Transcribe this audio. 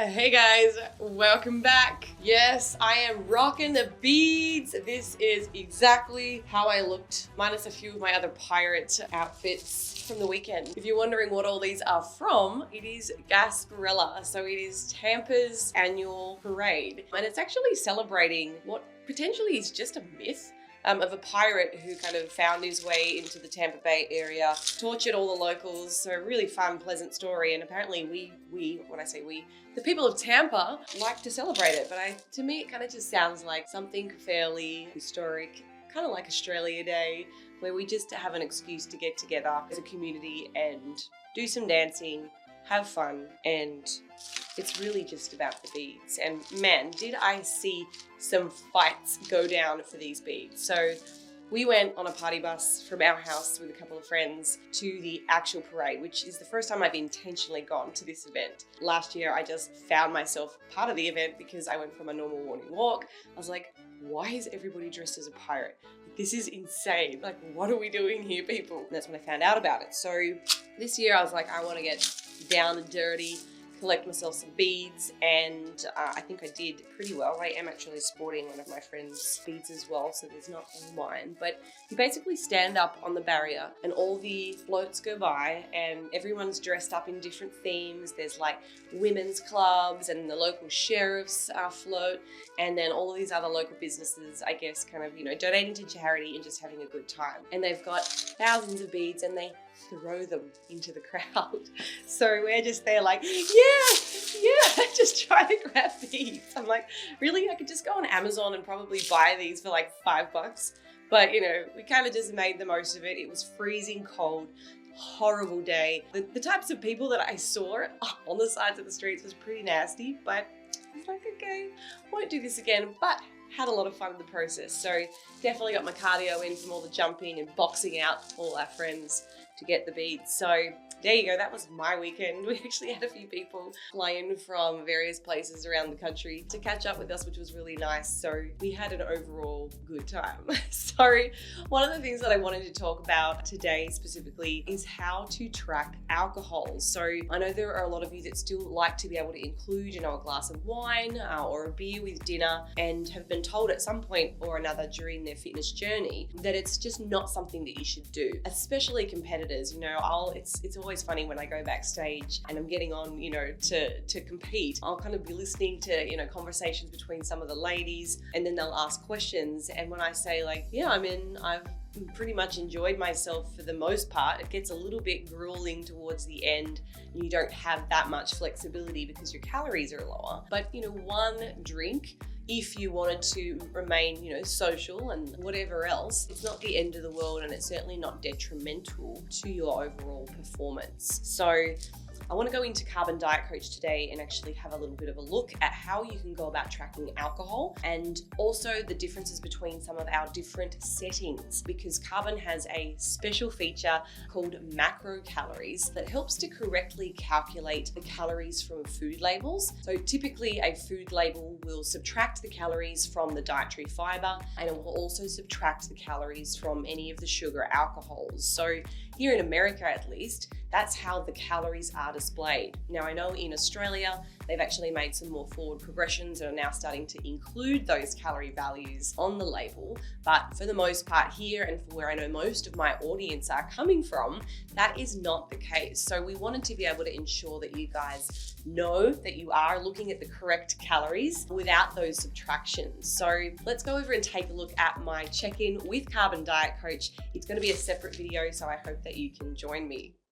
Hey guys, welcome back. Yes, I am rocking the beads. This is exactly how I looked, minus a few of my other pirate outfits from the weekend. If you're wondering what all these are from, it is Gasparilla. So it is Tampa's annual parade. And it's actually celebrating what potentially is just a myth. Of a pirate who kind of found his way into the Tampa Bay area, tortured all the locals. So a really fun, pleasant story. And apparently when I say we, the people of Tampa like to celebrate it. But to me, it kind of just sounds like something fairly historic, kind of like Australia Day, where we just have an excuse to get together as a community and do some dancing, have fun, and it's really just about the beads. And man, did I see some fights go down for these beads. So we went on a party bus from our house with a couple of friends to the actual parade, which is the first time I've intentionally gone to this event. Last year, I just found myself part of the event because I went from a normal morning walk. I was like, why is everybody dressed as a pirate? This is insane. Like, what are we doing here, people? And that's when I found out about it. So this year I was like, I want to get down and dirty, collect myself some beads, and I think I did pretty well. I am actually sporting one of my friend's beads as well, so there's not all mine. But you basically stand up on the barrier and all the floats go by and everyone's dressed up in different themes. There's like women's clubs and the local sheriff's float, and then all of these other local businesses, I guess, kind of, donating to charity and just having a good time. And they've got thousands of beads and they throw them into the crowd. So we're just there like, yeah, just trying to grab beads. I'm like, really? I could just go on Amazon and probably buy these for like $5. But we kind of just made the most of it. It was freezing cold, horrible day. The types of people that I saw on the sides of the streets was pretty nasty, but I was like, okay, won't do this again, but had a lot of fun in the process. So definitely got my cardio in from all the jumping and boxing out all our friends to get the beads. So there you go, that was my weekend. We actually had a few people fly in from various places around the country to catch up with us, which was really nice. So we had an overall good time. So one of the things that I wanted to talk about today specifically is how to track alcohol. So I know there are a lot of you that still like to be able to include, a glass of wine or a beer with dinner, and have been told at some point or another during their fitness journey that it's just not something that you should do, especially competitors. It's always funny when I go backstage and I'm getting on, to compete. I'll kind of be listening to, conversations between some of the ladies, and then they'll ask questions. And when I say like, I've pretty much enjoyed myself for the most part, it gets a little bit grueling towards the end and you don't have that much flexibility because your calories are lower. But, one drink, if you wanted to remain, social and whatever else, it's not the end of the world, and it's certainly not detrimental to your overall performance. So I want to go into Carbon Diet Coach today and actually have a little bit of a look at how you can go about tracking alcohol, and also the differences between some of our different settings, because Carbon has a special feature called macro calories that helps to correctly calculate the calories from food labels. So typically a food label will subtract the calories from the dietary fiber, and it will also subtract the calories from any of the sugar alcohols. So here in America, at least, that's how the calories are displayed. Now, I know in Australia, they've actually made some more forward progressions and are now starting to include those calorie values on the label. But for the most part here, and for where I know most of my audience are coming from, that is not the case. So we wanted to be able to ensure that you guys know that you are looking at the correct calories without those subtractions. So let's go over and take a look at my check-in with Carbon Diet Coach. It's going to be a separate video, so I hope that you can join me.